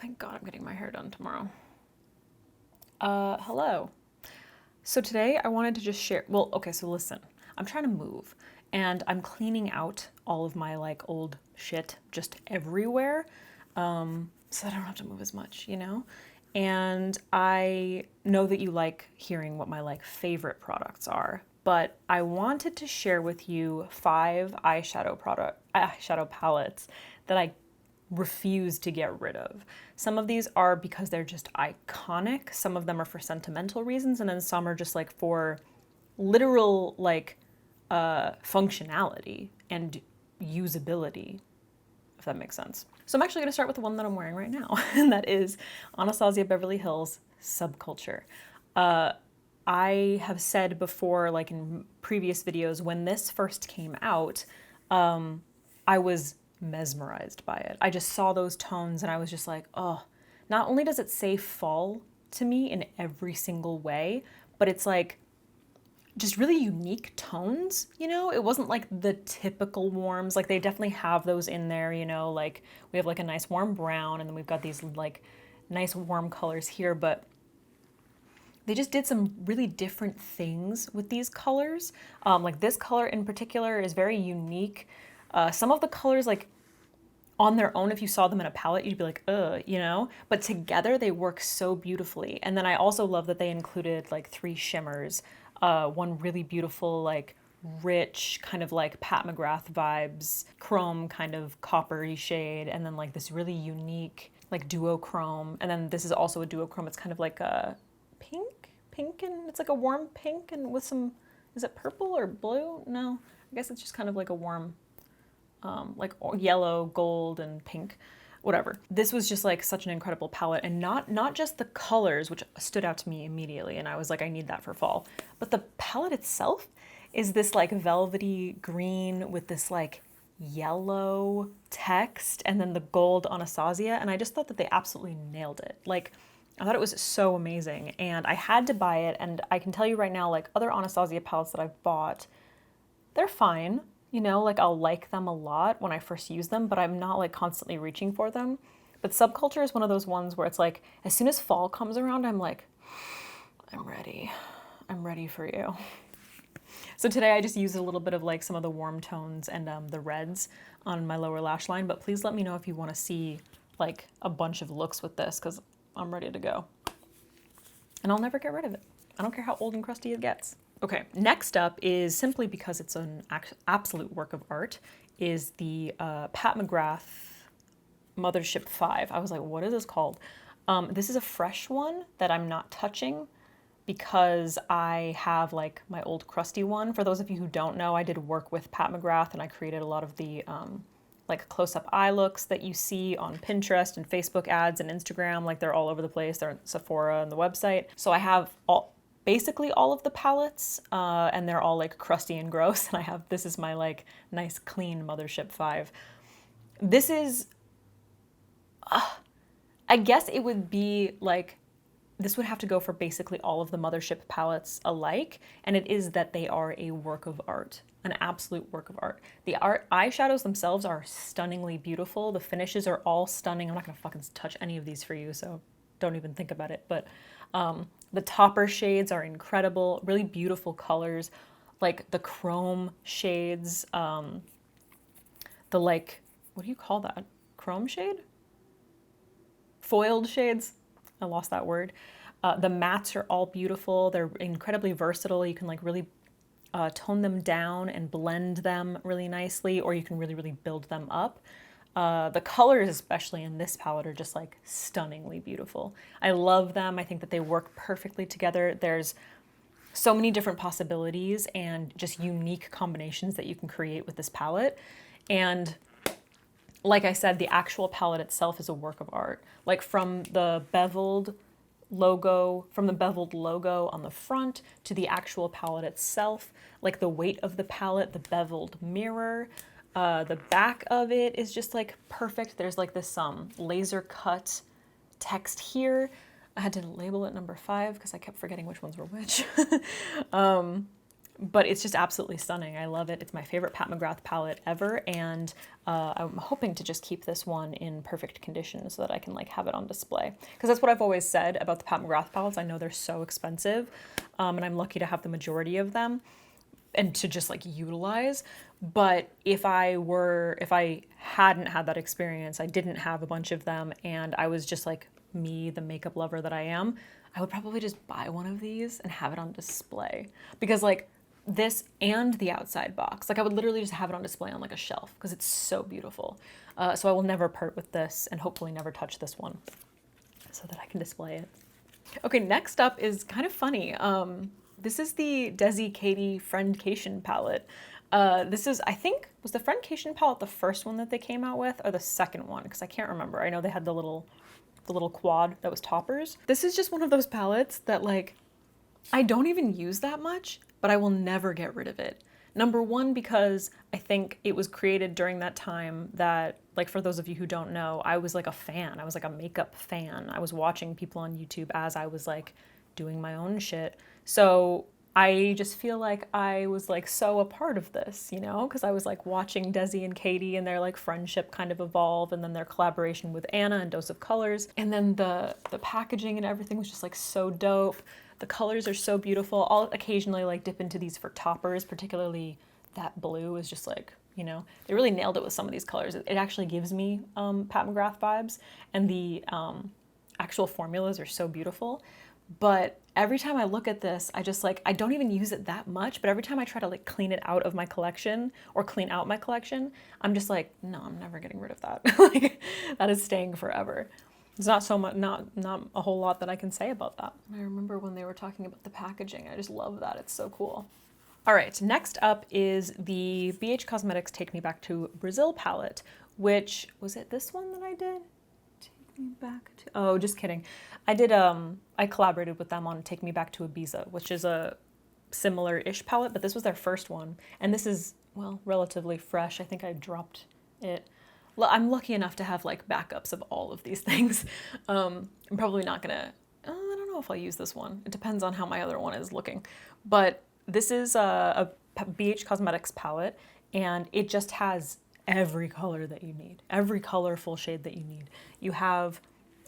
thank God I'm getting my hair done tomorrow. Hello. So today I wanted to just share, well, okay, so listen, I'm trying to move and I'm cleaning out all of my like old shit just everywhere, so that I don't have to move as much, you know? And I know that you like hearing what my like favorite products are, but I wanted to share with you 5 eyeshadow palettes that I refuse to get rid of. Some of these are because they're just iconic, some of them are for sentimental reasons, and then some are just like for literal like functionality and usability, if that makes sense. So I'm actually going to start with the one that I'm wearing right now, and that is Anastasia Beverly Hills Subculture. I have said before, like in previous videos, when this first came out, I was mesmerized by it. I just saw those tones and I was just like, oh, not only does it say fall to me in every single way, but it's like just really unique tones, you know? It wasn't like the typical warms. Like they definitely have those in there, you know, like we have like a nice warm brown and then we've got these like nice warm colors here, but they just did some really different things with these colors. Like this color in particular is very unique. Some of the colors, like on their own, if you saw them in a palette, you'd be like, ugh, you know? But together they work so beautifully. And then I also love that they included like 3 shimmers. One really beautiful, like rich, kind of like Pat McGrath vibes, chrome kind of coppery shade, and then like this really unique like duochrome. And then this is also a duochrome. It's kind of like a pink, and it's like a warm pink and with some, is it purple or blue? No, I guess it's just kind of like a warm, like yellow, gold, and pink, whatever. This was just like such an incredible palette, and not just the colors, which stood out to me immediately, and I was like, I need that for fall, but the palette itself is this like velvety green with this like yellow text, and then the gold Anastasia, and I just thought that they absolutely nailed it. Like, I thought it was so amazing, and I had to buy it, and I can tell you right now, like other Anastasia palettes that I've bought, they're fine. You know, like I'll like them a lot when I first use them, but I'm not like constantly reaching for them. But Subculture is one of those ones where it's like, as soon as fall comes around, I'm like, I'm ready. I'm ready for you. So today I just used a little bit of like some of the warm tones and the reds on my lower lash line, but please let me know if you want to see like a bunch of looks with this, because I'm ready to go. And I'll never get rid of it. I don't care how old and crusty it gets. Okay, next up is, simply because it's an absolute work of art, is the Pat McGrath Mothership 5. I was like, what is this called? This is a fresh one that I'm not touching because I have like my old crusty one. For those of you who don't know, I did work with Pat McGrath and I created a lot of the like close-up eye looks that you see on Pinterest and Facebook ads and Instagram. Like they're all over the place. They're on Sephora and the website. So I have basically all of the palettes, and they're all like crusty and gross. And this is my like nice clean Mothership 5. This is, I guess it would be like, this would have to go for basically all of the Mothership palettes alike. And it is that they are a work of art, an absolute work of art. The eyeshadows themselves are stunningly beautiful. The finishes are all stunning. I'm not gonna fucking touch any of these for you, so don't even think about it. But the topper shades are incredible, really beautiful colors, like the chrome shades, the like, what do you call that? Chrome shade? Foiled shades? I lost that word. The mattes are all beautiful. They're incredibly versatile. You can like really tone them down and blend them really nicely, or you can really, really build them up. The colors, especially in this palette, are just like stunningly beautiful. I love them. I think that they work perfectly together. There's so many different possibilities and just unique combinations that you can create with this palette. And like I said, the actual palette itself is a work of art. Like from the beveled logo on the front to the actual palette itself, like the weight of the palette, the beveled mirror, the back of it is just like perfect. There's like this laser cut text here. I had to label it number 5 because I kept forgetting which ones were which. but it's just absolutely stunning. I love it. It's my favorite Pat McGrath palette ever, and I'm hoping to just keep this one in perfect condition so that I can like have it on display. Because that's what I've always said about the Pat McGrath palettes. I know they're so expensive, and I'm lucky to have the majority of them and to just like utilize. But if I hadn't had that experience, I didn't have a bunch of them, and I was just like me, the makeup lover that I am, I would probably just buy one of these and have it on display. Because like this and the outside box, like I would literally just have it on display on like a shelf because it's so beautiful. So I will never part with this, and hopefully never touch this one so that I can display it. Okay, next up is kind of funny. This is the DESI KATY FRIENDCATION palette. This is, I think, was the FRIENDCATION palette the first one that they came out with, or the second one? Because I can't remember. I know they had the little quad that was toppers. This is just one of those palettes that like, I don't even use that much, but I will never get rid of it. Number one, because I think it was created during that time that, like, for those of you who don't know, I was like a fan. I was like a makeup fan. I was watching people on YouTube as I was like doing my own shit. So I just feel like I was like so a part of this, you know, because I was like watching DESI and KATY and their like friendship kind of evolve, and then their collaboration with Anna and Dose of Colors, and then the packaging and everything was just like so dope. The colors are so beautiful. I'll occasionally like dip into these for toppers, particularly that blue is just like, you know, they really nailed it with some of these colors. It actually gives me Pat McGrath vibes, and the actual formulas are so beautiful. But every time I look at this, I just like, I don't even use it that much, but every time I try to like clean it out of my collection or clean out my collection, I'm just like, no, I'm never getting rid of that. Like, that is staying forever. There's not so much, not a whole lot that I can say about that. I remember when they were talking about the packaging. I just love that. It's so cool. All right, next up is the BH Cosmetics Take Me Back to Brazil palette, which, was it this one that I did? Take Me Back to, oh, just kidding. I did, I collaborated with them on Take Me Back to Ibiza, which is a similar-ish palette, but this was their first one. And this is, well, relatively fresh. I think I dropped it. I'm lucky enough to have like backups of all of these things. I'm probably not gonna, I don't know if I'll use this one. It depends on how my other one is looking. But this is a BH Cosmetics palette, and it just has every color that you need. Every colorful shade that you need. You have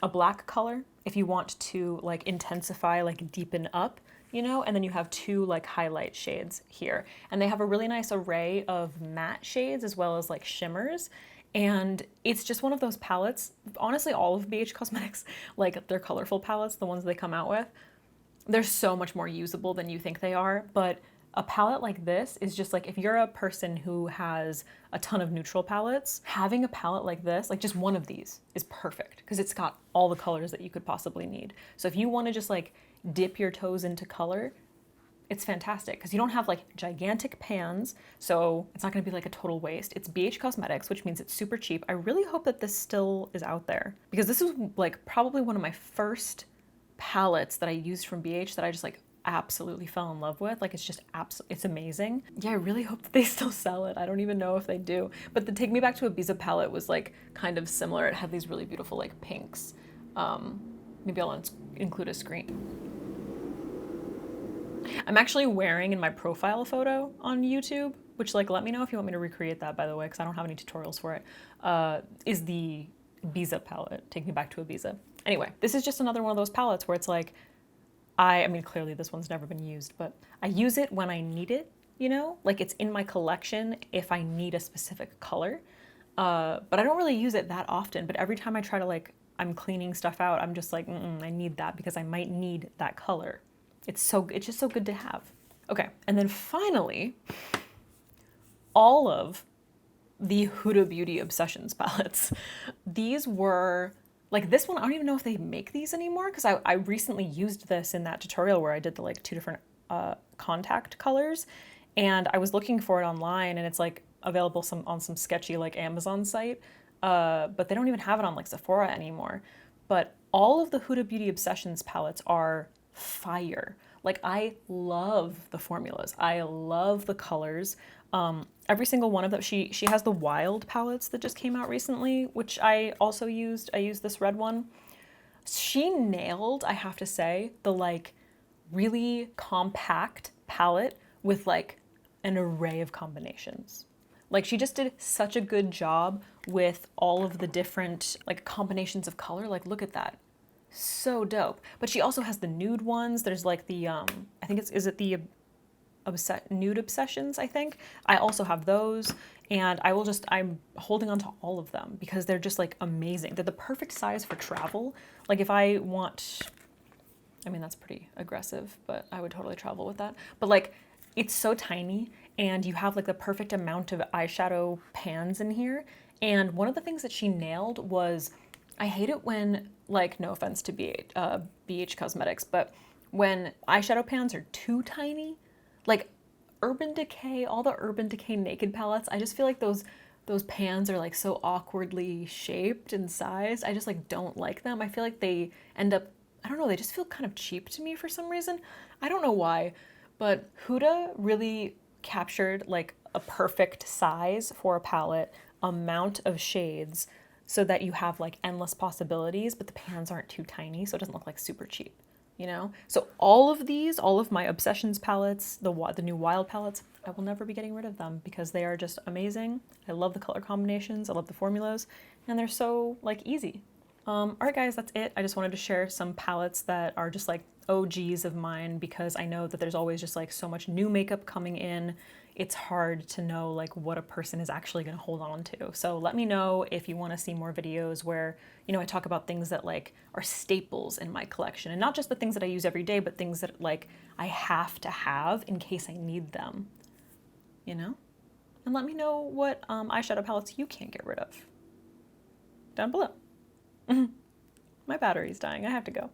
a black color if you want to like intensify, like deepen up, you know, and then you have two like highlight shades here. And they have a really nice array of matte shades as well as like shimmers. And it's just one of those palettes, honestly, all of BH Cosmetics, like their colorful palettes, the ones they come out with, they're so much more usable than you think they are. But a palette like this is just like, if you're a person who has a ton of neutral palettes, having a palette like this, like just one of these is perfect because it's got all the colors that you could possibly need. So if you want to just like dip your toes into color, it's fantastic because you don't have like gigantic pans, so it's not going to be like a total waste. It's BH Cosmetics, which means it's super cheap. I really hope that this still is out there because this is like probably one of my first palettes that I used from BH that I just like absolutely fell in love with. Like, it's just it's amazing. Yeah, I really hope that they still sell it. I don't even know if they do. But the Take Me Back to Ibiza palette was like kind of similar. It had these really beautiful like pinks. Maybe I'll include a screen. I'm actually wearing in my profile photo on YouTube, which like, let me know if you want me to recreate that, by the way, because I don't have any tutorials for it, is the Ibiza palette, Take Me Back to Ibiza. Anyway, this is just another one of those palettes where it's like, I mean, clearly this one's never been used, but I use it when I need it, you know? Like, it's in my collection if I need a specific color, but I don't really use it that often. But every time I try to like, I'm cleaning stuff out, I'm just like, I need that because I might need that color. It's just so good to have. Okay, and then finally, all of the Huda Beauty Obsessions palettes. These were, like this one, I don't even know if they make these anymore because I recently used this in that tutorial where I did the like 2 different contact colors, and I was looking for it online and it's like available on some sketchy like Amazon site, but they don't even have it on like Sephora anymore. But all of the Huda Beauty Obsessions palettes are fire. Like, I love the formulas. I love the colors. Every single one of them. She has the Wild palettes that just came out recently, which I also used. I used this red one. She nailed, I have to say, the like really compact palette with like an array of combinations. Like she just did such a good job with all of the different like combinations of color. Like look at that. So dope. But she also has the nude ones. There's like the I think is it the nude obsessions, I think. I also have those, and I'm holding on to all of them because they're just like amazing. They're the perfect size for travel. Like if I want, I mean, that's pretty aggressive, but I would totally travel with that. But like, it's so tiny, and you have like the perfect amount of eyeshadow pans in here. And one of the things that she nailed was, I hate it when, like, no offense to BH Cosmetics, but when eyeshadow pans are too tiny, like Urban Decay, all the Urban Decay Naked palettes, I just feel like those pans are like so awkwardly shaped and sized. I just like don't like them. I feel like they end up, I don't know, they just feel kind of cheap to me for some reason. I don't know why, but Huda really captured like a perfect size for a palette, amount of shades, so that you have like endless possibilities, but the pans aren't too tiny, so it doesn't look like super cheap. You know? So all of these, all of my Obsessions palettes, the new Wild palettes, I will never be getting rid of them because they are just amazing. I love the color combinations, I love the formulas, and they're so like easy. All right guys, that's it. I just wanted to share some palettes that are just like OGs of mine because I know that there's always just like so much new makeup coming in. It's hard to know like what a person is actually going to hold on to. So let me know if you want to see more videos where, you know, I talk about things that like are staples in my collection, and not just the things that I use every day, but things that like I have to have in case I need them, you know? And let me know what eyeshadow palettes you can't get rid of down below. My battery's dying. I have to go.